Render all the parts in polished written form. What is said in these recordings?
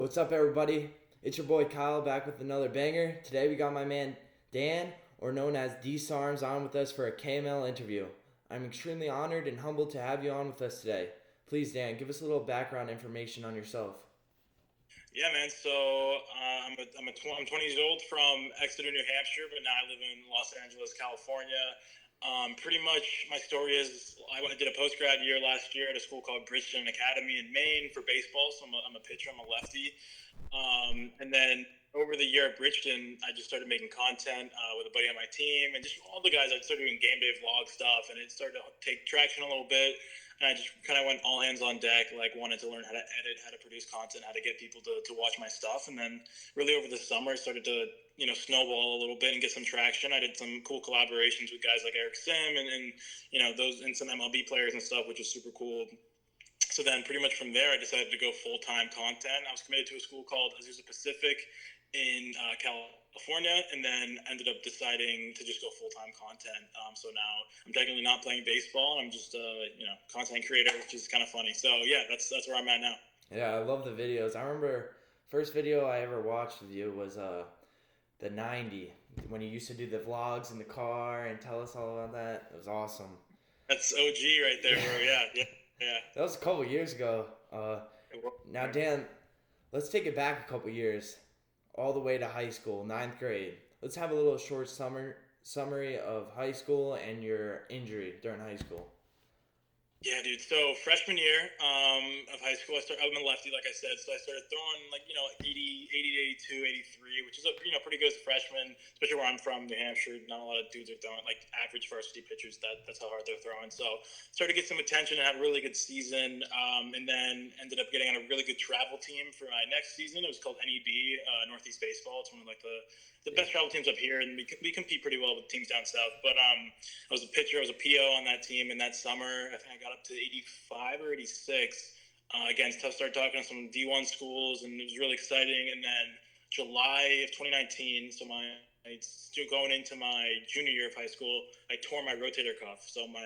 What's up, everybody? It's your boy Kyle back with another banger. Today we got my man Dan, or known as DSARMs, on with us for a KML interview. I'm extremely honored and humbled to have you on with us today. Please, Dan, give us a little background information on yourself. Yeah, man. So I'm 20 years old from Exeter, New Hampshire, but now I live in Los Angeles, California. Pretty much my story is I did a post grad year last year at a school called Bridgeton Academy in Maine for baseball. So I'm a pitcher. I'm a lefty. And then over the year at Bridgeton, I just started making content with a buddy on my team, and just all the guys. I started doing game day vlog stuff, and it started to take traction a little bit. And I just kind of went all hands on deck, like wanted to learn how to edit, how to produce content, how to get people to watch my stuff. And then really over the summer, started to snowball a little bit and get some traction. I did some cool collaborations with guys like Eric Sim and those and some MLB players and stuff, which was super cool. So then pretty much from there, I decided to go full-time content. I was committed to a school called Azusa Pacific in California, and then ended up deciding to just go full-time content. So now I'm technically not playing baseball. I'm just content creator, which is kind of funny. So yeah, that's where I'm at now. Yeah, I love the videos. I remember first video I ever watched of you was the 90 when you used to do the vlogs in the car and tell us all about that. It was awesome. That's OG right there, bro. Yeah. That was a couple years ago. Now, Dan, let's take it back a couple years, all the way to high school, ninth grade. Let's have a little short summary of high school and your injury during high school. Yeah, dude. So freshman year of high school, I'm a lefty, like I said. So I started throwing 80 to 82, 83, which is pretty good as a freshman, especially where I'm from, New Hampshire. Not a lot of dudes are throwing like average varsity pitchers. That's how hard they're throwing. So started to get some attention and had a really good season. And then ended up getting on a really good travel team for my next season. It was called NEB, Northeast Baseball. It's one of like the best travel teams up here, and we compete pretty well with teams down south. But I was a pitcher, I was a PO on that team, and that summer I think I got up to 85 or 86. Again, started talking to some D1 schools, and it was really exciting. And then July of 2019, so going into my junior year of high school, I tore my rotator cuff. So my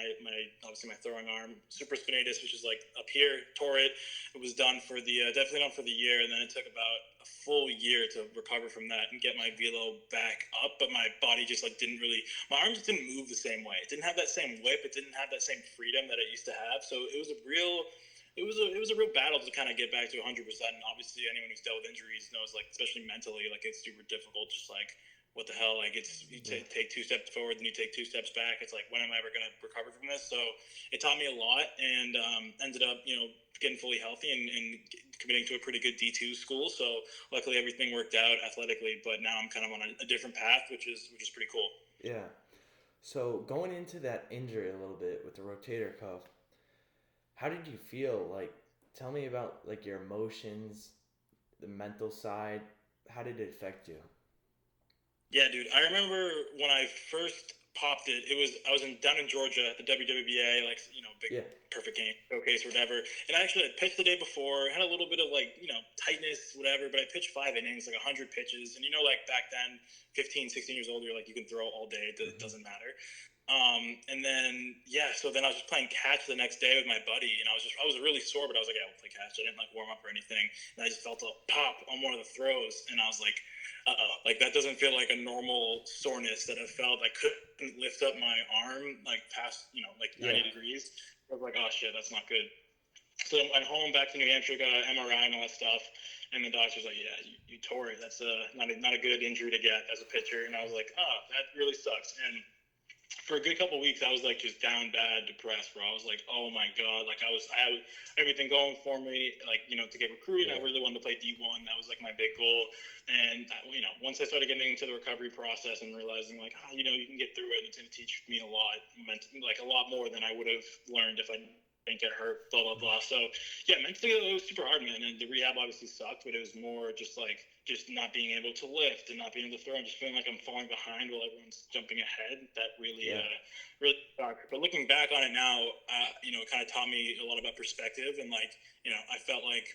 obviously my throwing arm, supraspinatus, which is like up here, tore it. It was done for the definitely done for the year, and then it took about a full year to recover from that and get my velo back up. But my body just my arm just didn't move the same way. It didn't have that same whip. It didn't have that same freedom that it used to have. So it was a real battle to kind of get back to 100%. And obviously, anyone who's dealt with injuries knows, like, especially mentally, like, it's super difficult. Just like, what the hell? Like, take two steps forward, then you take two steps back. It's like, when am I ever going to recover from this? So it taught me a lot, and ended up, getting fully healthy and committing to a pretty good D2 school. So luckily, everything worked out athletically. But now I'm kind of on a different path, which is pretty cool. Yeah. So going into that injury a little bit with the rotator cuff, how did you feel? Like, tell me about like your emotions, the mental side. How did it affect you? Yeah, dude. I remember when I first popped it. I was down in Georgia at the WWBA, like big Yeah. perfect game showcase or whatever. And I actually had pitched the day before, had a little bit of tightness, whatever. But I pitched 5 innings, like 100 pitches, and like back then, 15, 16 years old, you're like you can throw all day. It doesn't matter. And then so then I was just playing catch the next day with my buddy, and I was really sore, but I was like, yeah, we'll play catch. I didn't like warm up or anything, and I just felt a pop on one of the throws, and I was like, like that doesn't feel like a normal soreness that I felt. I couldn't lift up my arm like past 90 degrees. I was like, oh shit, that's not good. So I'm home back to New Hampshire, got an MRI and all that stuff, and the doctor's like, yeah, you tore it. That's not a good injury to get as a pitcher. And I was like, oh, that really sucks. And for a good couple of weeks, I was like just down bad, depressed, bro. I was like, oh my god, like I had everything going for me, like to get recruited. I really wanted to play D1. That was like my big goal. And once I started getting into the recovery process and realizing like, you can get through it, and it's gonna teach me a lot, like a lot more than I would have learned if I didn't get hurt, blah blah blah. So yeah, mentally it was super hard, man. And the rehab obviously sucked, but it was more just not being able to lift and not being able to throw and just feeling like I'm falling behind while everyone's jumping ahead. That really sucked. But looking back on it now, it kind of taught me a lot about perspective, and I felt like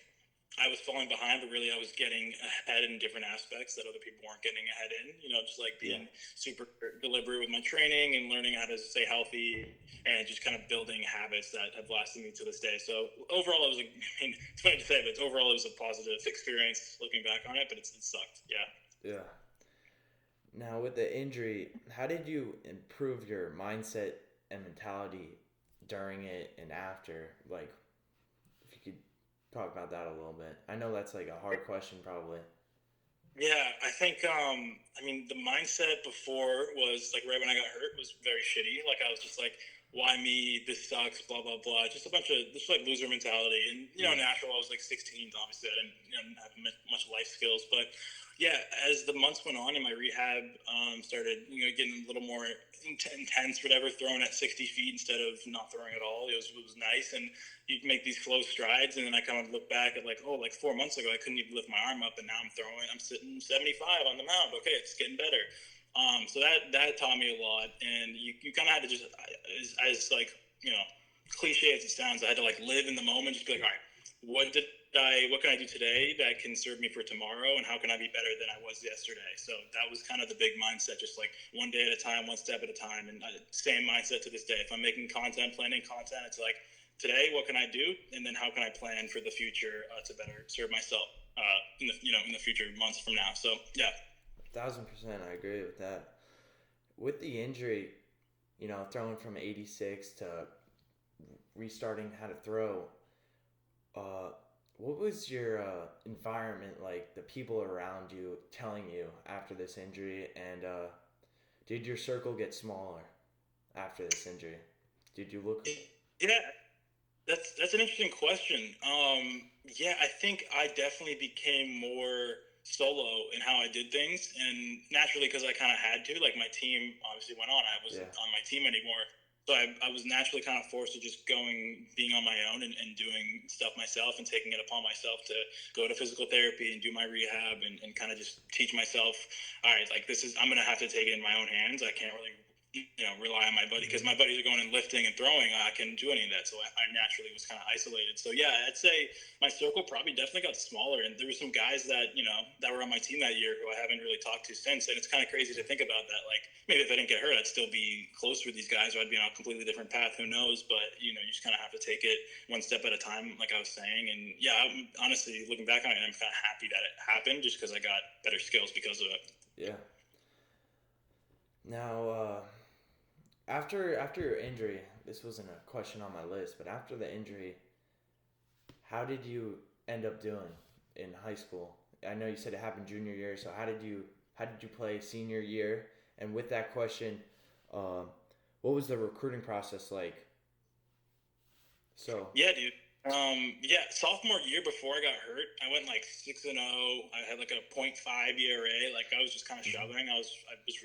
I was falling behind, but really I was getting ahead in different aspects that other people weren't getting ahead in. Just like Yeah. being super deliberate with my training and learning how to stay healthy and just kind of building habits that have lasted me to this day. So overall, it was, it's funny to say, but overall, it was a positive experience looking back on it, but it sucked. Yeah. Yeah. Now, with the injury, how did you improve your mindset and mentality during it and after? Like, if you could talk about that a little bit. I know that's like a hard question, probably. Yeah, I think the mindset before was like right when I got hurt was very shitty. Like I was just like, why me? This sucks, blah blah blah. Just a bunch of just like loser mentality. And Yeah. natural. I was like 16, obviously I didn't have much life skills. But yeah, as the months went on and my rehab started getting a little more intense, whatever, throwing at 60 feet instead of not throwing at all. It was nice, and you make these slow strides, and then I kind of look back at like, oh, like 4 months ago I couldn't even lift my arm up, and now I'm sitting 75 on the mound. Okay, it's getting better. So that taught me a lot, and you kind of had to just, as like cliche as it sounds, I had to like live in the moment, just be like, all right, what can I do today that can serve me for tomorrow, and how can I be better than I was yesterday? So that was kind of the big mindset, just like one day at a time, one step at a time, and same mindset to this day. If I'm making content, planning content, it's like today, what can I do, and then how can I plan for the future to better serve myself in the future months from now. So yeah. 1,000%, I agree with that. With the injury, throwing from 86 to restarting how to throw, uh, what was your environment like, the people around you telling you after this injury? And did your circle get smaller after this injury? Did you look? Yeah, that's an interesting question. Yeah, I think I definitely became more solo in how I did things, and naturally, because I kind of had to. Like my team obviously went on. I wasn't Yeah. on my team anymore, so I was naturally kind of forced to just being on my own and doing stuff myself and taking it upon myself to go to physical therapy and do my rehab and kind of just teach myself. All right, like I'm gonna have to take it in my own hands. I can't really rely on my buddy because my buddies are going and lifting and throwing. I couldn't do any of that, so I naturally was kind of isolated. So yeah, I'd say my circle probably definitely got smaller, and there were some guys that that were on my team that year who I haven't really talked to since, and it's kind of crazy to think about that. Like maybe if I didn't get hurt, I'd still be close with these guys, or I'd be on a completely different path. Who knows? But you just kind of have to take it one step at a time, like I was saying. And yeah, honestly looking back on it, I'm kind of happy that it happened, just because I got better skills because of it. Yeah. Now, after your injury, this wasn't a question on my list, but after the injury, how did you end up doing in high school? I know you said it happened junior year, so how did you play senior year? And with that question, um, what was the recruiting process like? So Yeah, dude. Yeah, sophomore year before I got hurt, I went like 6-0. I had like a .5 ERA. Like I was just kind of mhm. shoving. I was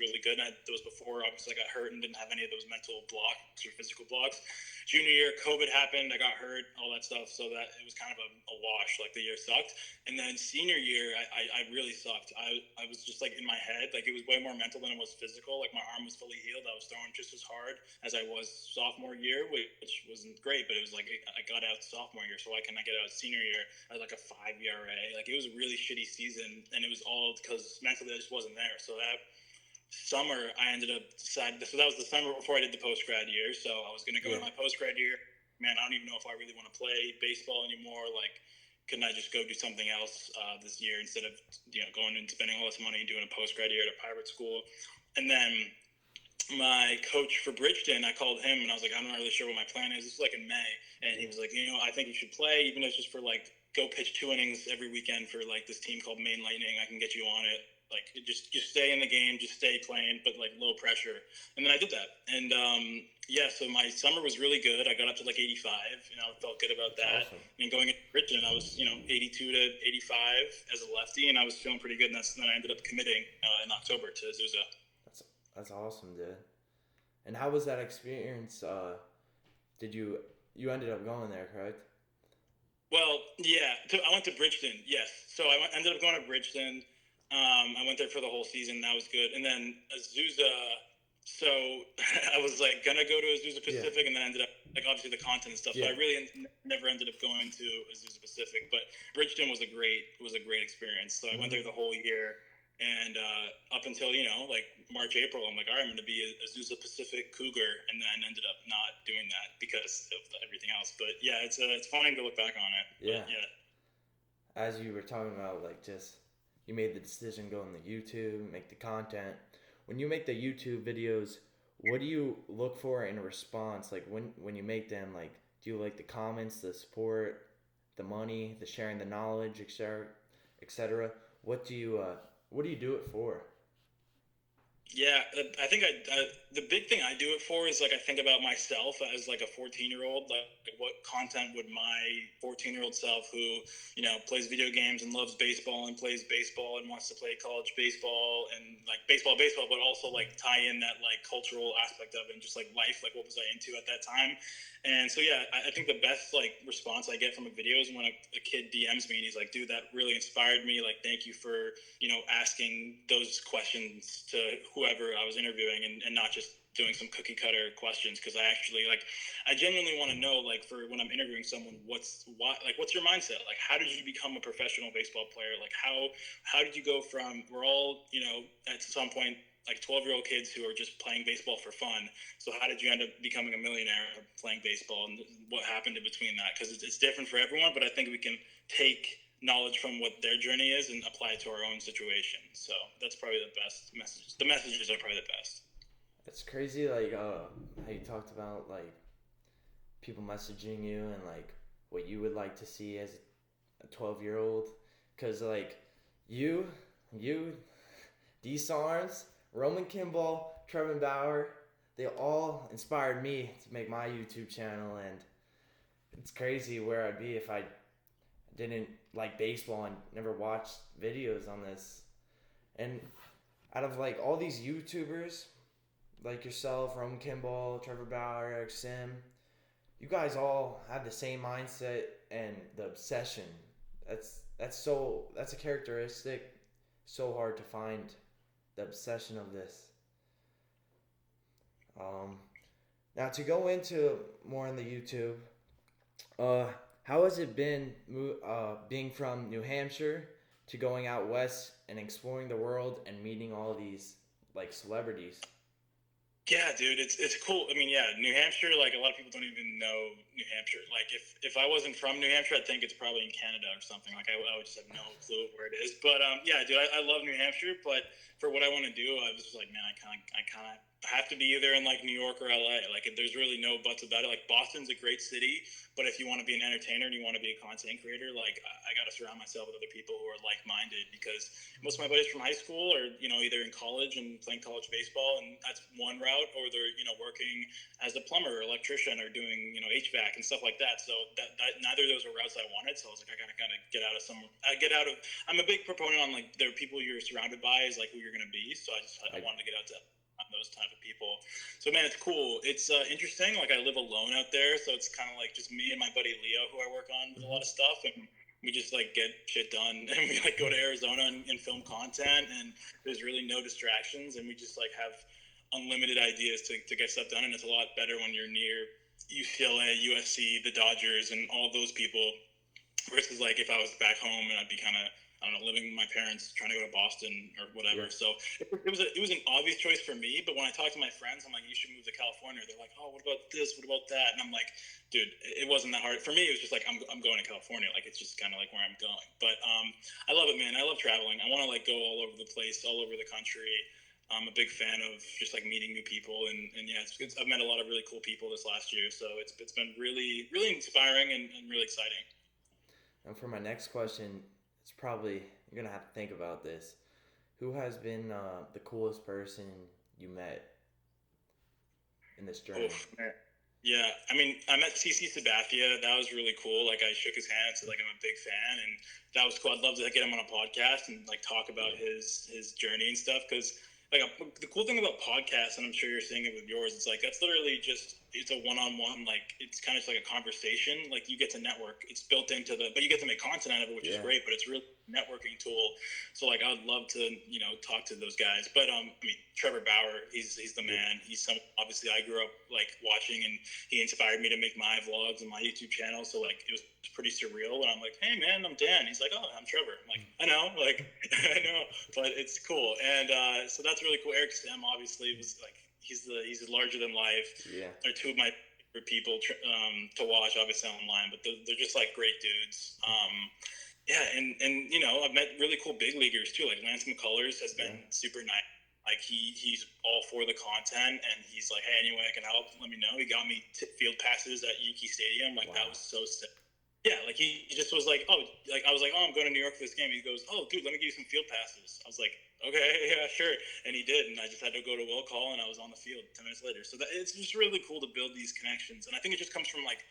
really good. And that was before obviously I got hurt and didn't have any of those mental blocks or physical blocks. Junior year, COVID happened. I got hurt, all that stuff. So that it was kind of a wash. Like the year sucked. And then senior year, I really sucked. I was just like in my head. Like it was way more mental than it was physical. Like my arm was fully healed. I was throwing just as hard as I was sophomore year, which wasn't great. But it was like I got out sophomore year, so why can I get out senior year? I had like a 5 ERA. Like it was a really shitty season, and it was all because mentally I just wasn't there. So that summer I ended up deciding. So that was the summer before I did the post grad year. So I was going to go Yeah. to my post grad year. Man, I don't even know if I really want to play baseball anymore. Like, couldn't I just go do something else this year instead of going and spending all this money and doing a post grad year at a private school? And then my coach for Bridgeton, I called him and I was like, I'm not really sure what my plan is. This is like in May, and he was like, I think you should play, even if it's just for like go pitch 2 innings every weekend for like this team called Maine Lightning. I can get you on it. Like just stay in the game, just stay playing, but like low pressure. And then I did that, and yeah, so my summer was really good. I got up to like 85, and I felt good about That's that. awesome. And going into Bridgeton, I was 82 to 85 as a lefty, and I was feeling pretty good. And then I ended up committing in October to Azusa. That's that's awesome, dude. And how was that experience? Did you ended up going there, correct? Well, yeah. I went to Bridgeton. Yes. So ended up going to Bridgeton. I went there for the whole season. That was good. And then Azusa, So I was like gonna go to Azusa Yeah. Pacific, and then ended up like obviously the content and stuff. So Yeah. I really never ended up going to Azusa Pacific. But Bridgeton was a great experience. So I went there the whole year, and up until like March, April, I'm like, all right, I'm gonna be a Azusa Pacific Cougar, and then ended up not doing that because of everything else. But yeah, it's funny to look back on it. Yeah. But, yeah. As you were talking about, like, just you made the decision go on the YouTube, make the content. When you make the YouTube videos, what do you look for in a response? Like when you make them, like, do you like the comments, the support, the money, the sharing the knowledge, etc., etc.? What do you do it for? Yeah, I think the big thing I do it for is like I think about myself as like a 14-year-old. Like what content would my 14-year-old self who plays video games and loves baseball and plays baseball and wants to play college baseball and like baseball, but also like tie in that like cultural aspect of it and just like life, like what was I into at that time. And so yeah, I think the best like response I get from a video is when a kid DMs me and he's like, dude, that really inspired me. Like, thank you for asking those questions to whoever I was interviewing and not just doing some cookie cutter questions. Cause I genuinely want to know, like, for when I'm interviewing someone, what's your mindset? Like, how did you become a professional baseball player? Like, how did you go from, we're all, at some point, like 12-year-old kids who are just playing baseball for fun. So how did you end up becoming a millionaire playing baseball, and what happened in between that? Because it's different for everyone, but I think we can take knowledge from what their journey is and apply it to our own situation. So that's probably the best messages. The messages are probably the best. It's crazy, like how you talked about like people messaging you and like what you would like to see as a 12-year-old, because like you, DSARMs, Roman Kimball, Trevin Bauer, they all inspired me to make my YouTube channel, and it's crazy where I'd be if I didn't like baseball and never watched videos on this. And out of like all these YouTubers, like yourself, Roman Kimball, Trevor Bauer, Eric Sim, you guys all have the same mindset and the obsession. That's a characteristic so hard to find, the obsession of this. Now to go into more on the YouTube, how has it been being from New Hampshire to going out west and exploring the world and meeting all these like celebrities? Yeah, dude, it's cool. I mean, yeah, New Hampshire, like a lot of people don't even know New Hampshire. Like if I wasn't from New Hampshire, I think it's probably in Canada or something. Like I would just have no clue of where it is. But yeah, dude, I love New Hampshire. But for what I want to do, I was just like, man, I kind of have to be either in like New York or LA. Like there's really no buts about it. Like Boston's a great city, but if you want to be an entertainer and you want to be a content creator, like I got to surround myself with other people who are like-minded, because most of my buddies from high school are either in college and playing college baseball, and that's one route, or they're working as a plumber or electrician or doing HVAC and stuff like that. So that neither of those were routes I wanted. So I was like, I gotta get out of some. I'm a big proponent on like there are people you're surrounded by is like who you're gonna be. So I wanted to get out to those type of people. So man, it's cool. It's interesting. Like I live alone out there, so it's kind of like just me and my buddy Leo, who I work on with a lot of stuff, and we just like get shit done, and we like go to Arizona and film content, and there's really no distractions, and we just like have unlimited ideas to get stuff done. And it's a lot better when you're near UCLA, USC, the Dodgers, and all those people, versus like if I was back home and I'd be kind of, I don't know, living with my parents, trying to go to Boston or whatever. Yeah. So it was an obvious choice for me. But when I talk to my friends, I'm like, you should move to California. They're like, oh, what about this? What about that? And I'm like, dude, it wasn't that hard for me. It was just like I'm going to California. Like it's just kind of like where I'm going. But I love it, man. I love traveling. I want to like go all over the place, all over the country. I'm a big fan of just like meeting new people, and yeah, I've met a lot of really cool people this last year. So it's been really, really inspiring and really exciting. And for my next question, it's probably, you're gonna have to think about this. Who has been the coolest person you met in this journey? Yeah, I mean, I met CC Sabathia. That was really cool. Like, I shook his hand, so like I'm a big fan, and that was cool. I'd love to get him on a podcast and like talk about his journey and stuff, because like the cool thing about podcasts, and I'm sure you're seeing it with yours, it's like that's literally just, it's a one-on-one, like it's kind of just like a conversation. Like you get to network. It's built into but you get to make content out of it, which is great. But it's really networking tool. So like I would love to talk to those guys. But I mean Trevor Bauer, he's the man. He's some obviously I grew up like watching, and he inspired me to make my vlogs and my YouTube channel. So like it was pretty surreal when I'm like, hey man, I'm Dan. He's like, oh, I'm Trevor. I'm like, I know, like I know, but it's cool. And so that's really cool. Eric Stem obviously was like he's larger than life. Yeah. They're two of my favorite people to watch, obviously online, but they're just like great dudes. Yeah, and I've met really cool big leaguers too. Like Lance McCullers has been super nice. Like he's all for the content, and he's like, hey, any way I can help, let me know. He got me field passes at Yankee Stadium. Like that was so sick. Yeah, like he just was like, oh, like I was like, oh, I'm going to New York for this game. He goes, oh, dude, let me give you some field passes. I was like, okay, yeah, sure. And he did, and I just had to go to will call, and I was on the field 10 minutes later. So it's just really cool to build these connections, and I think it just comes from like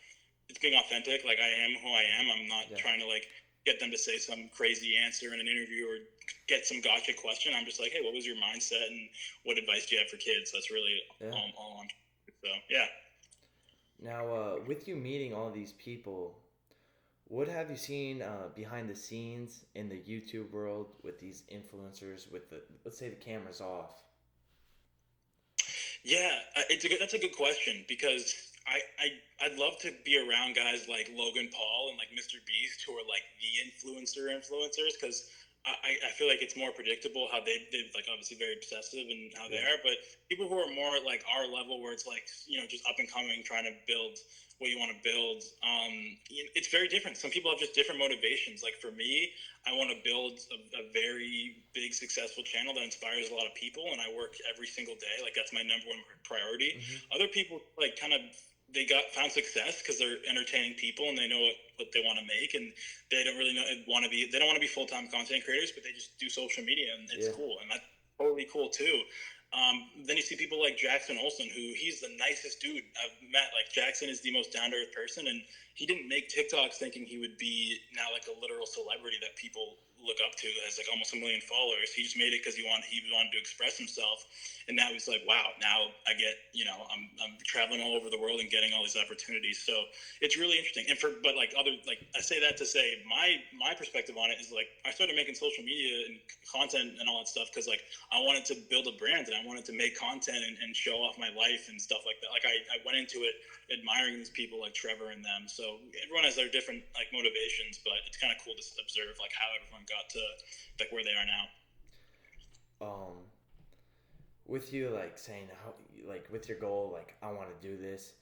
it's being authentic. Like I am who I am. I'm not trying to like get them to say some crazy answer in an interview or get some gotcha question. I'm just like, hey, what was your mindset and what advice do you have for kids? That's really all I'm. So yeah. Now, with you meeting all these people, what have you seen behind the scenes in the YouTube world with these influencers? With let's say the camera's off. Yeah, that's a good question because I'd love to be around guys like Logan Paul and like Mr. Beast who are like the influencers because I feel like it's more predictable how they're like obviously very obsessive and how they are, but people who are more like our level where it's like just up and coming trying to build what you want to build, it's very different. Some people have just different motivations. Like for me, I want to build a very big successful channel that inspires a lot of people, and I work every single day. Like that's my number one priority. Other people like kind of they found success because they're entertaining people and they know what they want to make, and they don't really they don't want to be full-time content creators, but they just do social media, and it's cool, and that's totally cool too. Then you see people like Jackson Olsen, who he's the nicest dude I've met. Like Jackson is the most down-to-earth person, and he didn't make TikToks thinking he would be now like a literal celebrity that people look up to, has like almost 1 million followers. He just made it because he wanted to express himself, and now he's like, wow, now I get I'm traveling all over the world and getting all these opportunities. So it's really interesting. And but I say that to say my perspective on it is like I started making social media and content and all that stuff because like I wanted to build a brand and I wanted to make content and show off my life and stuff like that. Like I went into it admiring these people like Trevor and them. So everyone has their different like motivations, but it's kind of cool to observe like how everyone got to like where they are now. With you like saying how like with your goal, like I want to do this,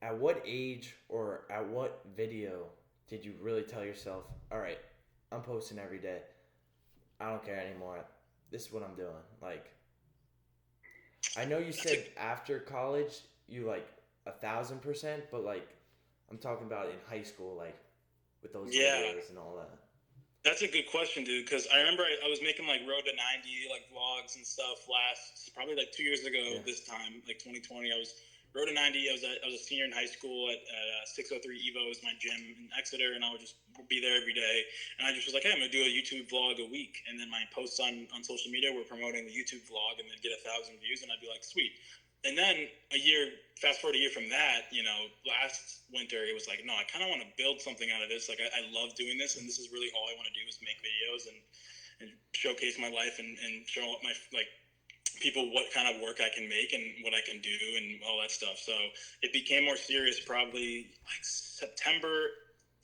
at what age or at what video did you really tell yourself, all right, I'm posting every day, I don't care anymore, this is what I'm doing? Like I know you said after college you like 1,000%, but like I'm talking about in high school, like with those videos and all that. That's a good question, dude, because I remember I was making like Road to 90 like vlogs and stuff probably like 2 years ago this time, like 2020. I was Road to 90. I was a senior in high school at 603 Evo is my gym in Exeter, and I would just be there every day. And I just was like, hey, I'm going to do a YouTube vlog a week. And then my posts on social media were promoting the YouTube vlog and then get 1,000 views. And I'd be like, sweet. And then fast forward a year from that, last winter, it was like, no, I kind of want to build something out of this. Like, I love doing this, and this is really all I want to do is make videos and showcase my life and show my people what kind of work I can make and what I can do and all that stuff. So it became more serious probably like September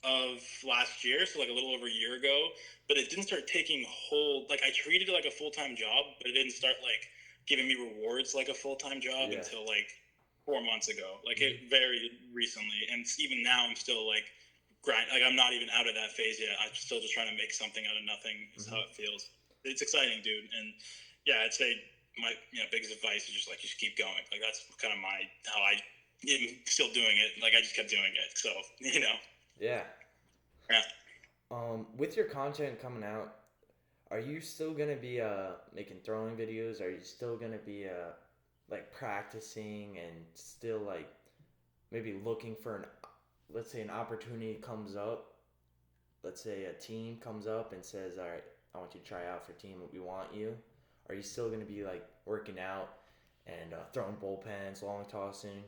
of last year, so like a little over a year ago. But it didn't start taking hold. Like I treated it like a full-time job, but it didn't start like giving me rewards like a full-time job until like 4 months ago. Like it very recently, and even now I'm still like grind. Like I'm not even out of that phase yet. I'm still just trying to make something out of nothing. Is how it feels. It's exciting, dude. And yeah, I'd say my biggest advice is just keep going. Like that's kind of how I am still doing it. Like I just kept doing it. So Yeah. Yeah. With your content coming out, are you still gonna be making throwing videos? Are you still gonna be like practicing and still like maybe looking for let's say an opportunity comes up? Let's say a team comes up and says, all right, I want you to try out for team. We want you. Are you still gonna be like working out and throwing bullpens, long tossing?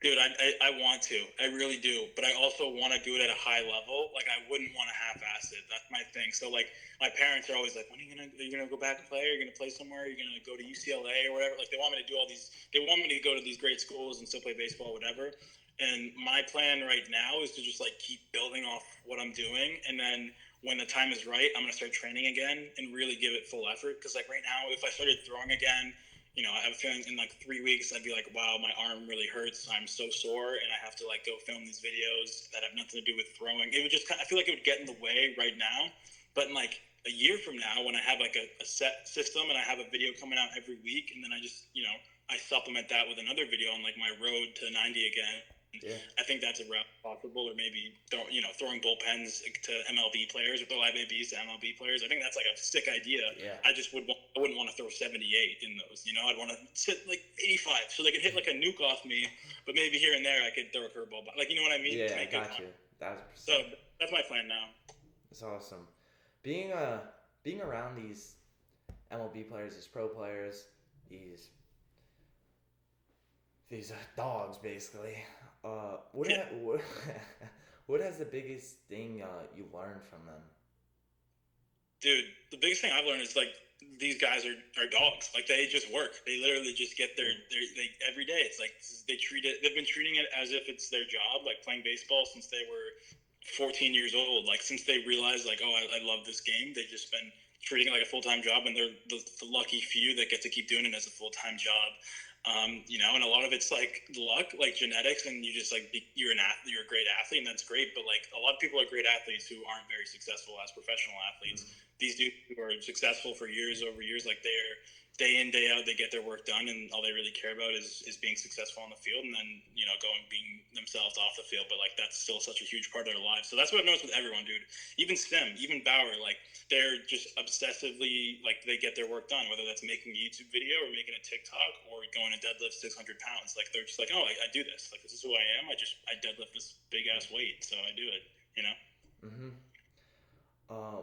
Dude, I want to. I really do. But I also want to do it at a high level. Like, I wouldn't want to half-ass it. That's my thing. So, like, my parents are always like, when are you gonna go back and play? Are you going to play somewhere? Are you going to go to UCLA or whatever? Like, they want me to do all these, they want me to go to these great schools and still play baseball, whatever. And my plan right now is to just, like, keep building off what I'm doing. And then when the time is right, I'm going to start training again and really give it full effort. Because, like, right now, if I started throwing again, I have a feeling in like 3 weeks, I'd be like, wow, my arm really hurts. I'm so sore, and I have to like go film these videos that have nothing to do with throwing. It would just I feel like it would get in the way right now. But in like a year from now, when I have like a set system and I have a video coming out every week, and then I just, I supplement that with another video on like my road to 90 again. Yeah. I think that's a route possible, or maybe throwing bullpens to MLB players or throw live ABs to MLB players. I think that's like a sick idea. Yeah. I wouldn't want to throw 78 in those. I'd want to sit like 85 so they could hit like a nuke off me, but maybe here and there I could throw a curveball. Like, you know what I mean? Yeah, I got you. So that's my plan now. It's awesome. Being around these MLB players, these pro players, these dogs basically. What has the biggest thing you learned from them? Dude, the biggest thing I've learned is like these guys are dogs. Like, they just work. They literally just get they every day. It's like they've been treating it as if it's their job, like playing baseball since they were 14 years old. Like, since they realized like, oh, I love this game, they've just been treating it like a full-time job, and they're the lucky few that get to keep doing it as a full-time job. And a lot of it's like luck, like genetics, and you just like you're a great athlete, and that's great. But like a lot of people are great athletes who aren't very successful as professional athletes. Mm-hmm. These dudes who are successful for years over years, like they're day in day out, they get their work done, and all they really care about is being successful on the field, and then being themselves off the field. But like that's still such a huge part of their lives. So that's what I've noticed with everyone, dude. Even Stem, even Bauer, like they're just obsessively like they get their work done, whether that's making a YouTube video or making a TikTok or going to deadlift 600 pounds. Like they're just like, oh, I do this. Like, this is who I am. I deadlift this big ass weight, so I do it.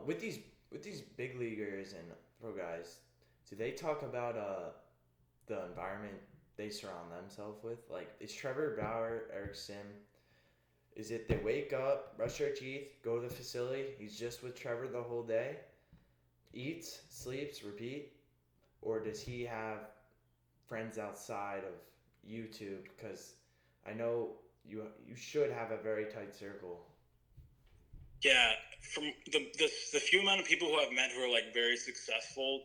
With these big leaguers and pro guys, do they talk about the environment they surround themselves with? Like, is Trevor Bauer, Eric Sim, is it they wake up, brush their teeth, go to the facility, he's just with Trevor the whole day, eats, sleeps, repeat? Or does he have friends outside of YouTube? Because I know you should have a very tight circle. Yeah, from the few amount of people who I've met who are like very successful,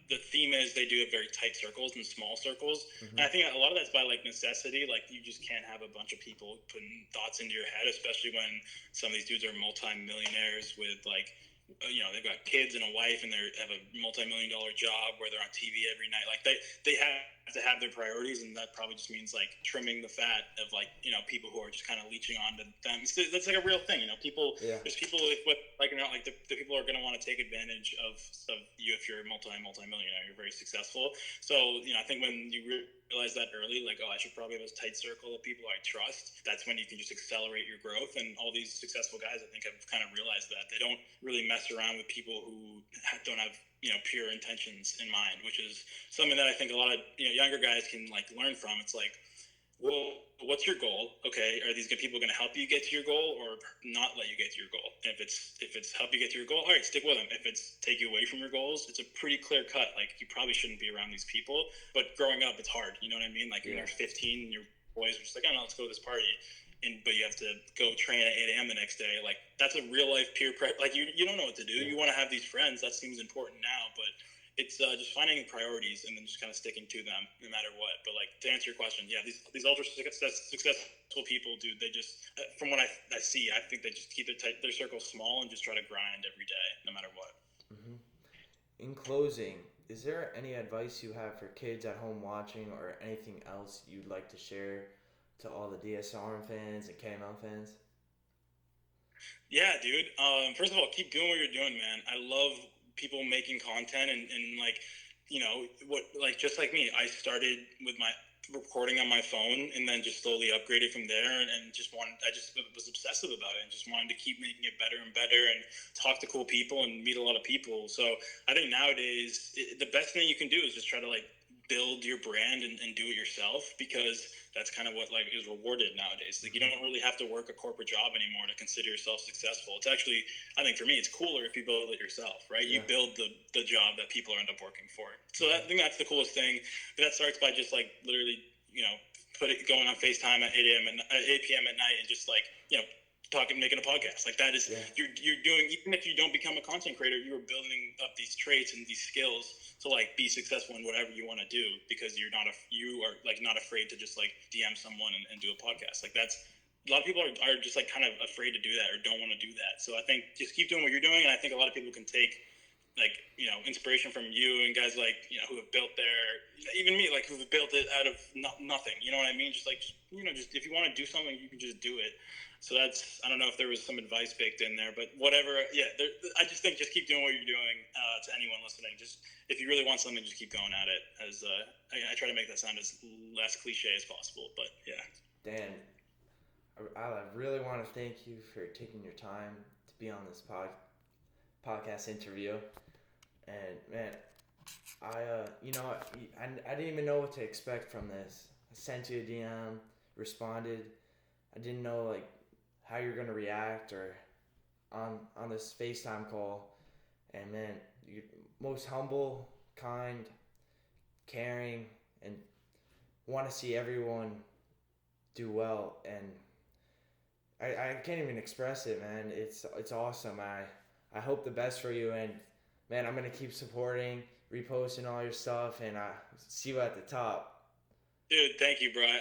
the theme is they do it very tight circles and small circles. Mm-hmm. And I think a lot of that's by like necessity. Like, you just can't have a bunch of people putting thoughts into your head, especially when some of these dudes are multi-millionaires with like, they've got kids and a wife, and they have a multi-million-dollar job where they're on TV every night. Like, they have to have their priorities, and that probably just means like trimming the fat of like people who are just kind of leeching on to them. So that's like a real thing. There's people with like the people are going to want to take advantage of you if you're a multi-millionaire, you're very successful. So I think when you realize that early, like, oh, I should probably have a tight circle of people I trust, that's when you can just accelerate your growth. And all these successful guys, I think, have kind of realized that they don't really mess around with people who don't have pure intentions in mind, which is something that I think a lot of younger guys can like learn from. It's like, well, what's your goal? Okay, are these people going to help you get to your goal or not let you get to your goal? And if it's help you get to your goal, all right, stick with them. If it's take you away from your goals, it's a pretty clear cut. Like, you probably shouldn't be around these people. But growing up, it's hard. You know what I mean? Like, when you're 15 and your boys are just like, oh no, let's go to this party. But you have to go train at 8 a.m. the next day. Like, that's a real life peer pressure. Like, you don't know what to do. You want to have these friends. That seems important now, but it's just finding priorities and then just kind of sticking to them no matter what. But like, to answer your question, yeah, these ultra successful people, dude, they just from what I see, I think they just keep their circle small and just try to grind every day no matter what. Mm-hmm. In closing, is there any advice you have for kids at home watching, or anything else you'd like to share to all the DSARM fans and KML fans? Yeah, dude. First of all, keep doing what you're doing, man. I love people making content and like, just like me, I started with my recording on my phone and then just slowly upgraded from there, and I just was obsessive about it and just wanted to keep making it better and better and talk to cool people and meet a lot of people. So I think nowadays the best thing you can do is just try to like build your brand and do it yourself, because that's kind of what like is rewarded nowadays. Like you don't really have to work a corporate job anymore to consider yourself successful. It's actually, I think for me, it's cooler if you build it yourself, right? Yeah. You build the job that people end up working for. So I think that's the coolest thing. But that starts by just like literally, going on FaceTime at 8 p.m. at night and just like, talking, making a podcast. Like that is, you're doing, even if you don't become a content creator, you are building up these traits and these skills to like be successful in whatever you want to do, because you are like not afraid to just like DM someone and do a podcast. Like that's, a lot of people are just like kind of afraid to do that or don't want to do that. So I think just keep doing what you're doing. And I think a lot of people can take like, inspiration from you and guys like, who have built even me, like who have built it out of nothing, you know what I mean? Just like, just if you want to do something, you can just do it. So that's, I don't know if there was some advice baked in there, but whatever. Yeah, I just think just keep doing what you're doing. To anyone listening, just if you really want something, just keep going at it. As I try to make that sound as less cliche as possible, but yeah. Dan, I really want to thank you for taking your time to be on this podcast interview. And man, I didn't even know what to expect from this. I sent you a DM, responded. I didn't know like how you're gonna react or on this FaceTime call. And man, you're most humble, kind, caring, and want to see everyone do well. And I can't even express it, man. It's awesome. I hope the best for you, and man, I'm gonna keep supporting, reposting all your stuff, and see you at the top. Dude, thank you, bro.